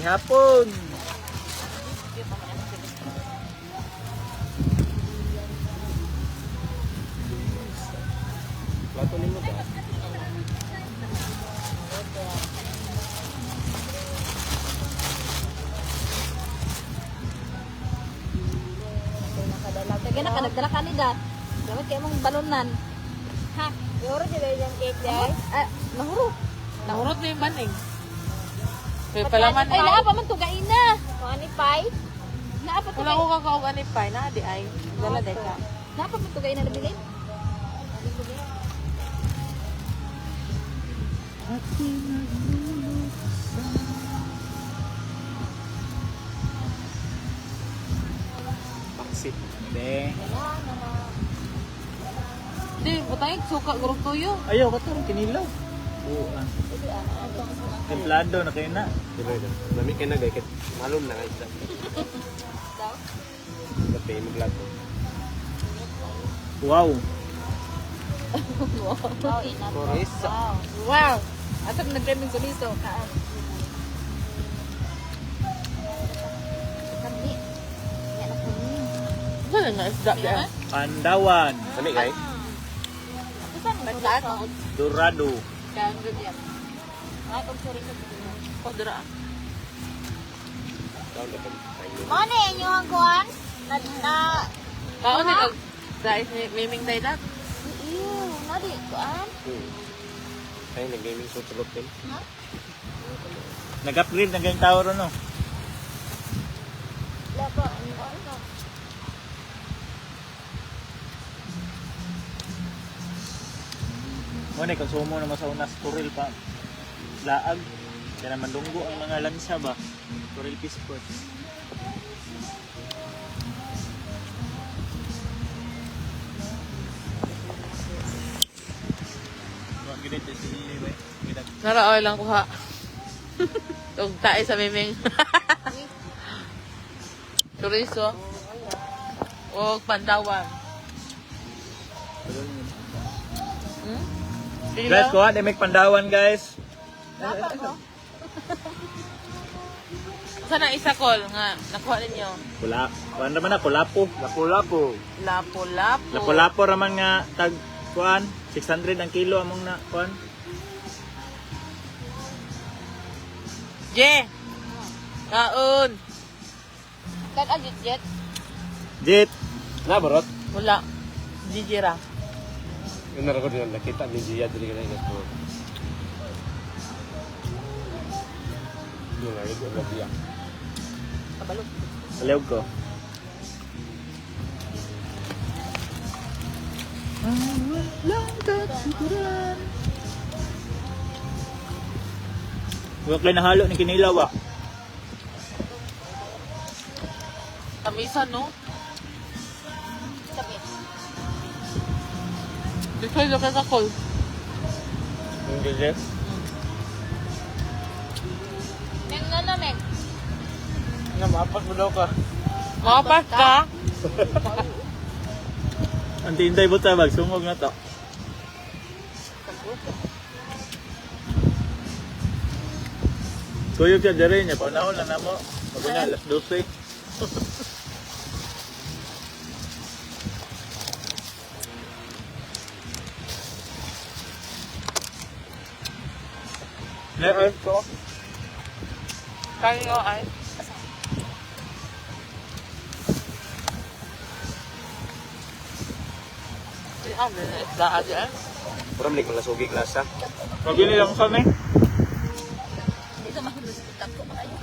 Ihapon. Plato nimo ba? Kaya na ka nagdala ka ni dad. Dapat kayo mong balunan. Ha? Nahurot sila yung cake guys? Ah, nahurot. Nahurot na yung baning. Kaya palaman Ay, pa. naapa man tugain na. Mga ni Pai? Naapa Wala tugain. ko kakaugan ni Pai na, di ay. Dala day ka. Naapa man tugain na nabilin? Paksit. Be. Di, butangin, suka, gurog tuyo. Ayaw ka to, kinilaw. Oo. Templado na kayo na. Diba ito? Lami ka na gay. Malum na kayo. Daw? Kapay mo plato. Wow. Wow, inat. Korisa. Wow. Wow! Atap nag-driving suniso. Kaan. Kami. Yan ako ni. Wala nga isda ka. Pandawan. Lami gay? Saan mo Naglaan. Dorado. Kaya ang ganyan. Ay, kung sorry sa dito. Kodra. Daw na kami. Ano yan yung kuhan? Kaon ni kag dais ni miming day dat. Ew, nadi kuhan? Ay, nag-gaming sa tulog din. Nag-upgrade na ganyang tao ron, no? Lapa, ano ka? Muna, konsumo naman sa unas turil pa. Laag. Kaya naman lunggo ang mga lansa ba? Turil Pisports. Wag ganito si Iwe. Naraoy lang kuha. Tug tae sa miming. Chorizo. O pandawan. Hmm? Guys, kuha, may pandawan, guys. Sana isa call nga nakuha ninyo. Kula. Kuhaan naman na, kulapo. Lapu-lapu. Lapo-lapo. Lapo-lapo raman nga tag kuhaan. 600 ang kilo among na kuhaan. Je. Kaon. Kag-agit jet? Jit. Nabarot. Wala. Jijira. Yung narakot yun. Nakita ni Gia dili ka na ingat po. Yung narakot yung Gia. Kabalot. Alewg ko. Huwag kayo nahalo ni kinilaw ah. Tamisan no? Sabi. Di kayo lang ka call. Yung Gia? Meng ano, Meng? Mapas mo daw ka. Makapas ka? Ang tintay buta bag, sumog na to. Kuyog siya dere niya, paunahon lang na mo. Magunya, alas 12. Never ko. Kaya nyo ay. Ano na isda aja eh? Parang balik malasugi klasa. Mabili lang kami. Dito mahulog sa kitap ko kayo.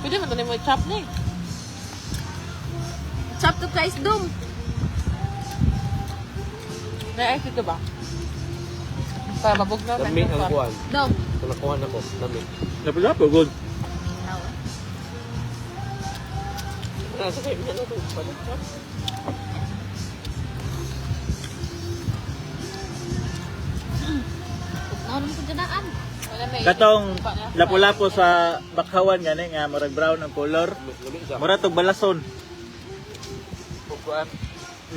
Pwede mo tayo mo i-chop ni. Chop to guys, dum. May ice ito ba? Para mabog na. Lami ang kuhan. Dum. Kung nakuhan ako, lami. Lapo-lapo, good. Nasa kayo niya na ito. Ano mo dyanaan? Katong lapo-lapo sa bakhawan gani nga murag brown ang color. Lami siya. Mura tog balason. Kuhan.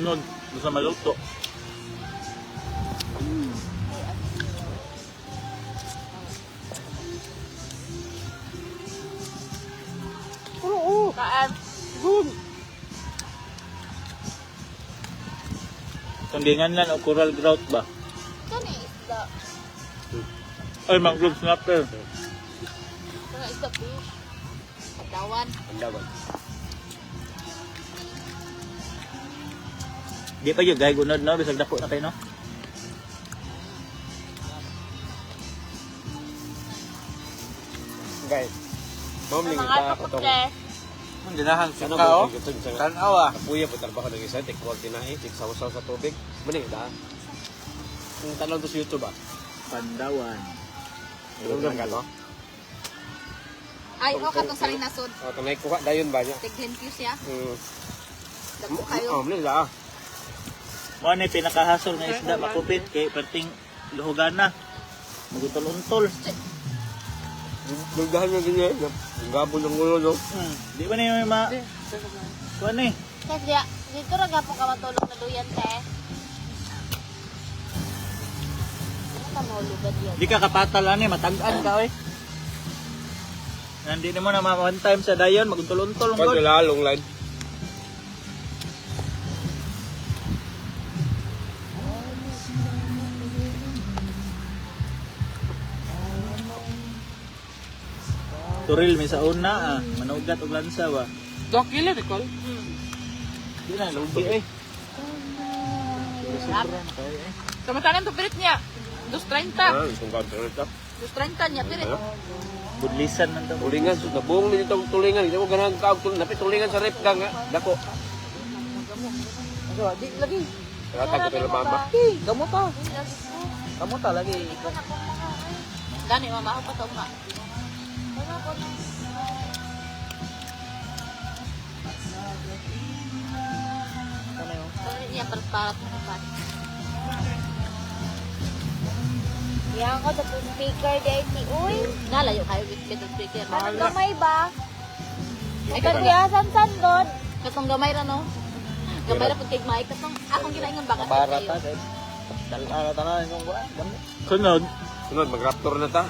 Nod sa maluto. Tungginganlan o coral grout ba? Kani isda. Ay, mangrove snapper. Kani isda fish. Padawan. Ang dawan. Di pa yun, gaya gunod, no? Bisag dako na kayo, no? Guys. Ma'am, Sa ning mga ita kapot katong eh. Ang ginahan ano ba gitod sa Tanaw ah. Puya po trabaho ng isa, take quality na tik saw-saw sa tubig. Mani da. Kung tanong to sa YouTube ah. Pandawan. Ano lang ka no? Ay, o katong sa rinasod. O tanay kuha dayon ba niya? Tiglen fuse ya. Hmm. Dagko kayo. Oh, mali la. Mo ni pinakahasol nga isda makupit kay perting luhugan na. Magutol-untol. Dugdahan mo ganyan. Yung gabo ng ulo no. Di ba na yung ma... Kuan eh. Kasi dito ra gapo ka matulog na duyan te. Ano ka maulugad yan? Di ka kapatal ani, matag-an ka eh. Nandi mo na one time sa dayon, maguntol-untol ang Pag god. lalong line. Turil mi sa una ah, manugat og lansa ba. 2 kilo, Nicole. Di na lugi eh. Samantalang to pirit niya. 2.30. Kung counter ito. 230 niya pirit. Budlisan man to. Tulingan, so nabuong din itong tulingan. Hindi mo ganahan kaog tulingan. Napit tulingan sa rep ka nga. Dako. Di lagi. Nakatag ko tayo mama. Gamot ta. Gamot ta lagi. Gani mama ako pa to ma. Kani niya para Yan ko sa speaker day si Uy. nalayo kayo with speaker. Anong gamay ba? Ay, Ikaw kuyasan san God. katong gamay ra no. Gamay ra pud kay mic katong akong ginaingon baka. Para ta. Dala tanan yung kuan. Sunod. Sunod, mag-raptor na ta.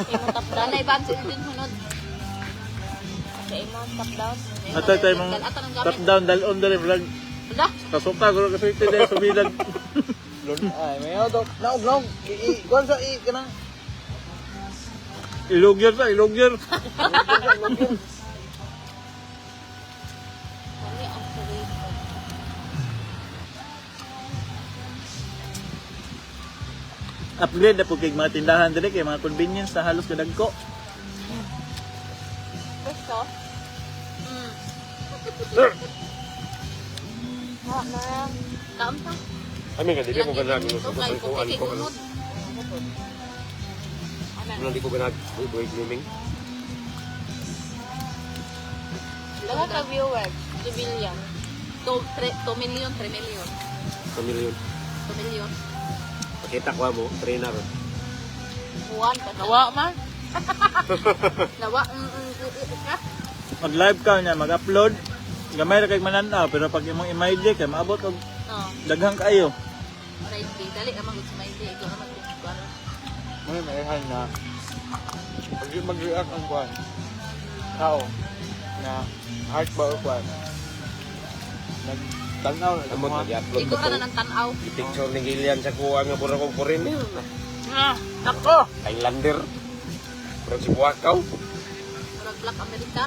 Imong tap down na iban sa din hunod. Sa imong top down. Atay tayo mong top down dalon dali vlog. Wala. Kasuka ko kasi ito dahil sumilag. Ay, may auto. Naog. Kuan sa kanang Ilugyer sa, ilugyer. Kani ang sarili. Upgrade na po kay mga tindahan dali kay mga convenience na halos kadagko. Gusto? Ha, marang. Kaam ta. Kami nga, di ko ganahan yung Ito, sa kay kuan kay ko. Ano, hunod. di ko ganahan. Buhay grooming. Lahat ka viewers. 2 million. 2 million, 3 million. Pamilyon. 2 million. Pakita ko mo, trainer. Buwan ka Nawa man. Nawa. Mag-live ka niya, mag-upload. Gamay ra kay mananaw pero pag imong i-mail kay maabot og Oh, daghang kayo. right. Dali ka mag-usma hindi. Ikaw naman kung may maihan na pag mag-react ang kuan. Tao na heart ba o kuan. Nagtanaw na Amot, mga nag-upload Ikaw ko ka na to. ng tanaw. I-picture ni Gillian sa kuha nga pura kong kurin. Nako. Thailander. Pero si Buakaw. Murag Black America.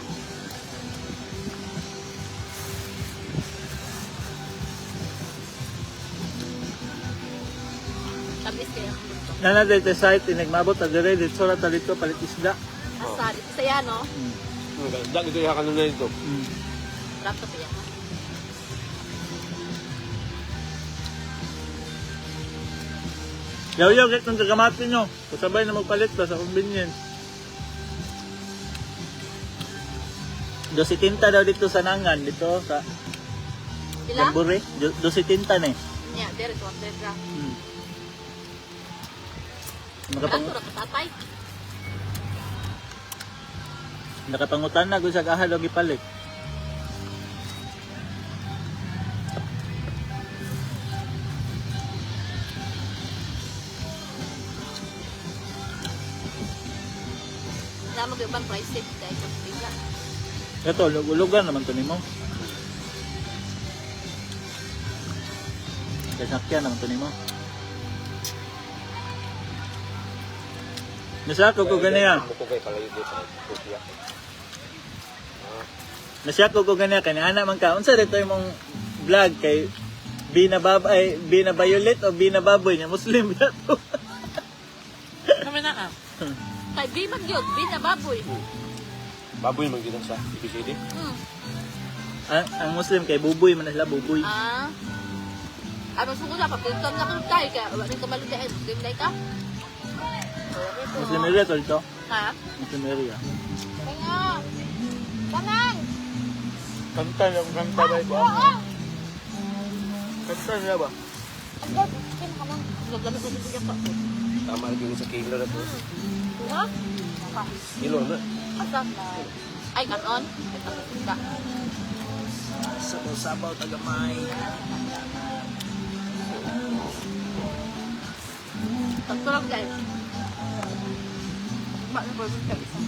Tabis kaya. Nana dito site inigmabot na dire dito ra ta dito palit isda. Asar. Isa yan, no? Ganda ito yung kanuna nito. Rato pa yan. Yaw-yaw git nang gagamatin nyo. Kasabay na magpalit ba sa convenience. 2.70 daw dito sa Nangan, dito sa Sila? Gambore. 2.70 na eh. Yeah, there is 100 gram. Nakapang, Kanto ra ka tatay. nakapangutan na kung sa kahal o gipalit. Wala mag-ibang price tag dahil sa bigla. Ito, lugan naman to nimo. Kasakyan naman to nimo. Nasako ko ganiya. Bukog kay palayo dito sa Turkiya. Nasako ko ganiya kani ana man ka. Unsa dito imong vlog kay Bina Violet o Bina Baboy niya Muslim na to. Kami na ka. Kay Biman yun, binababoy. Baboy man gid sa ABCD. Ang Muslim kay Buboy man na sila Buboy. Ah. Ano suko na, papinton na kung tayo ka. Wala ka maludain. Muslim na ka? Muslim area tol to. Ha? Muslim area. Kaya. Tanan! Kanta yung kanta ba ito? Kanta niya ba? Agad, kin ka lang. Naglamit ko siya pa. Tama rin sa kilo na to. Ha? Kilo na. Asa na? Ay, kanon? Ito, ka. Sabaw tagamay. Tagtulog guys. Bakit mo ba isa?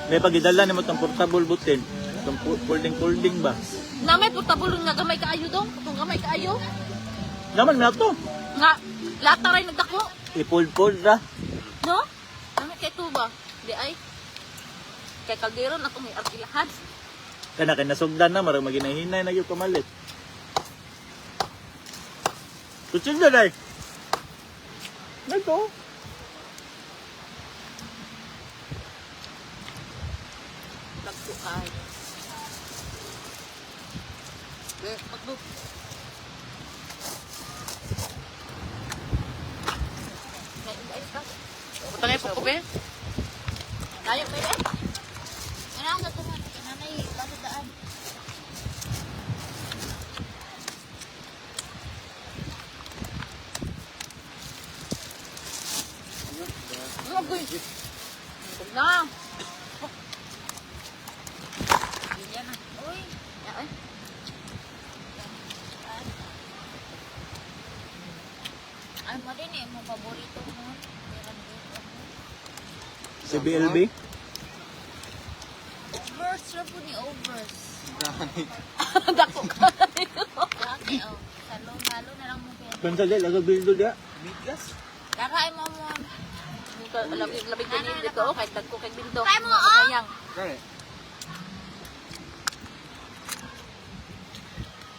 May pagidala nimo tong portable butin. Tong folding ba? Namay portable nga gamay kaayo dong. Itong gamay kaayo. Naman na to. Nga, lata rin nagdako. Ipold-fold ra. No? Namay kay tuba. Di ay. Kay kalderon ako may arkilahan. Kana kay nasugdan na marag maginahinay na gyud kamalit. Tutsin na dai. Nako. Lagto ay. Pagbo. Punta na yung pukube. Layo pa rin. Ano ang gatuman? Kananay, daan. Agoy. Huwag na. Yan na. Uy. Ay. Ay mo din eh. Mo paborito mo. Si BLB. Overs. Sure po ni overs. Dako ka. Okay, oh. Salo na lang mo. Kunsa dai laga bildo dia. Daray mo mo. Labig ko ni dito. Kahit tagko kay bildo. Kaya mo, oh! Kayang. Kaya.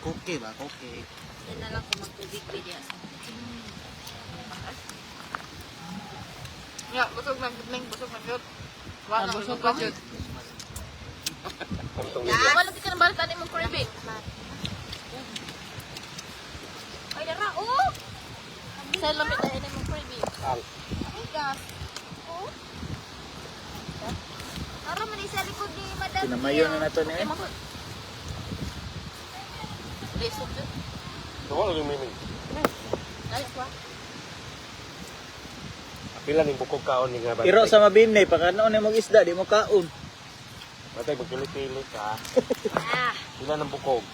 Koke ba? Koke. Yan na lang kung magtubig pa diya. Ya, busog na yun. Wala busog ka yun. Wala di ka na balitan mong kurebe. Ay, dara, oh! Sa lamit na yun mong kurebe. Ay, gas. Oh? Tara, manisa likod ni Madam. Pinamayo na nato ni. Lesok yun. Wala yung miming. Layo ko ah. Pila ning bukog kaon ni nga ba? Iro sa mabinay pakanoon ni mo isda di mo kaon. Batay magpili-pili ka. Ah. Pila ng bukog.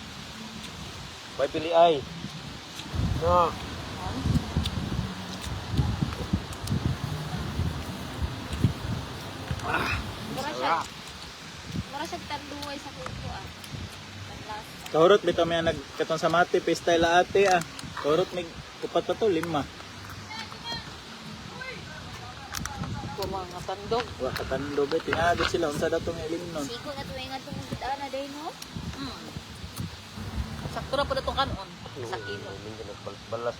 Bay pili ay. No. Mura siya tanduay sa kuko ah. Tanlas. Kahurot bitaw may nagkatong sa mati pesta ila ate ah. Kahurot may kupat pa to 5. Kung mga tandog. Wa katando ba tinagod sila unsa daw tong ilimnon. Sigo na tuwing nga itong gitaan na day, no? Sakto na po na itong kanon. Sa kilo. Balas.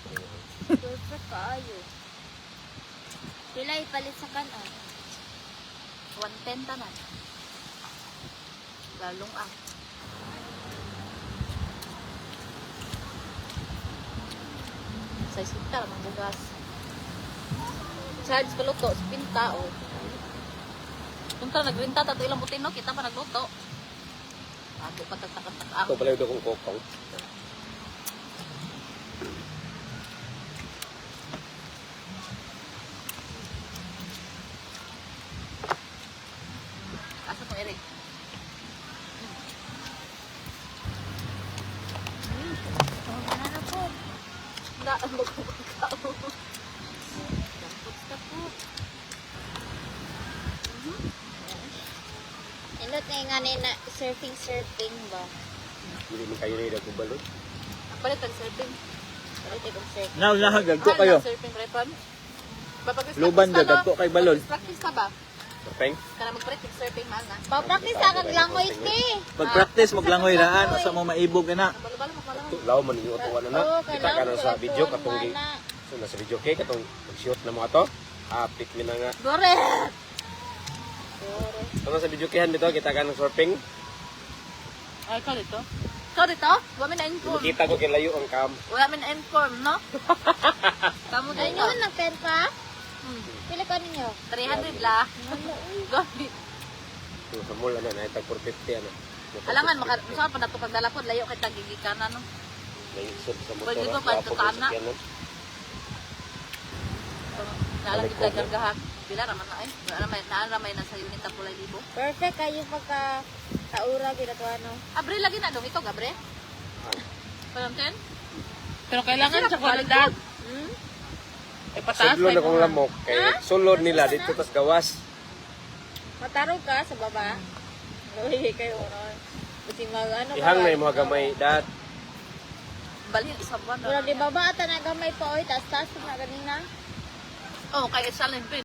Perfect kaayo. Sila ipalit sa kanon. 110 tanan. Lalong ang. Sa isita lang bugas. Charge ka luto, spinta o. Kung ka nagrinta, tato ilang putin no, kita pa nagluto. Ako pa tagtakan-tak Ito pala yung kong kokong. Asa ko Eric? Ano na po? Naan mo ko kakao. Basta po. Inot na nga na surfing ba? Hindi man kayo na balon. Palit ang surfing. Palit ikong surfing. Now, nahagag ko kayo. Surfing repon. Luban gagag ko kay balon. Practice ka ba? Surfing? Kana mag-practice surfing mahal na. Pa-practice ka kag langoy ni. Pag-practice, maglangoy raan. O sa mo maibog na. Balo-balo mo pala. Law man yung utuwa na na. Oo, Kita ka na sa video katong na. so nasa video kay katong mag-shoot na mga to. Pick mi na nga. Dore! So sa video kay dito kita ka ng surfing. Ay, ka dito. So dito, wala min na-inform. Kita ko kay layo ang cam. Wala min na-inform, no? Kamu Ay, dito. nyo, nag-pen ka? Pila ka ninyo? 300 la. Go. So sa mall na na tag 450 ano. Alangan, saan pa nato pagdala po, layo kay tagigikanan, no? Naisod sa motor. Pwede ko pa ito tana. Naalang kita gargahak. Bila raman na eh. Naaramay na sa unit ang pulay libo. Perfect kayo pagka taura, ginagawa no? Abre lagi na dong ito, gabre. Palamten? Pero kailangan sa kwalidad. Ay, pataas Sudlo na na kong lamok kay sulod nila dito tas gawas. Matarog ka sa baba. Uy, kayo no? Kasi mag ano Ihang na yung mga gamay dat. Balhin sa buwan. Wala di baba ata na gamay pa oy, taas-taas na ganina. Oh, kay Salin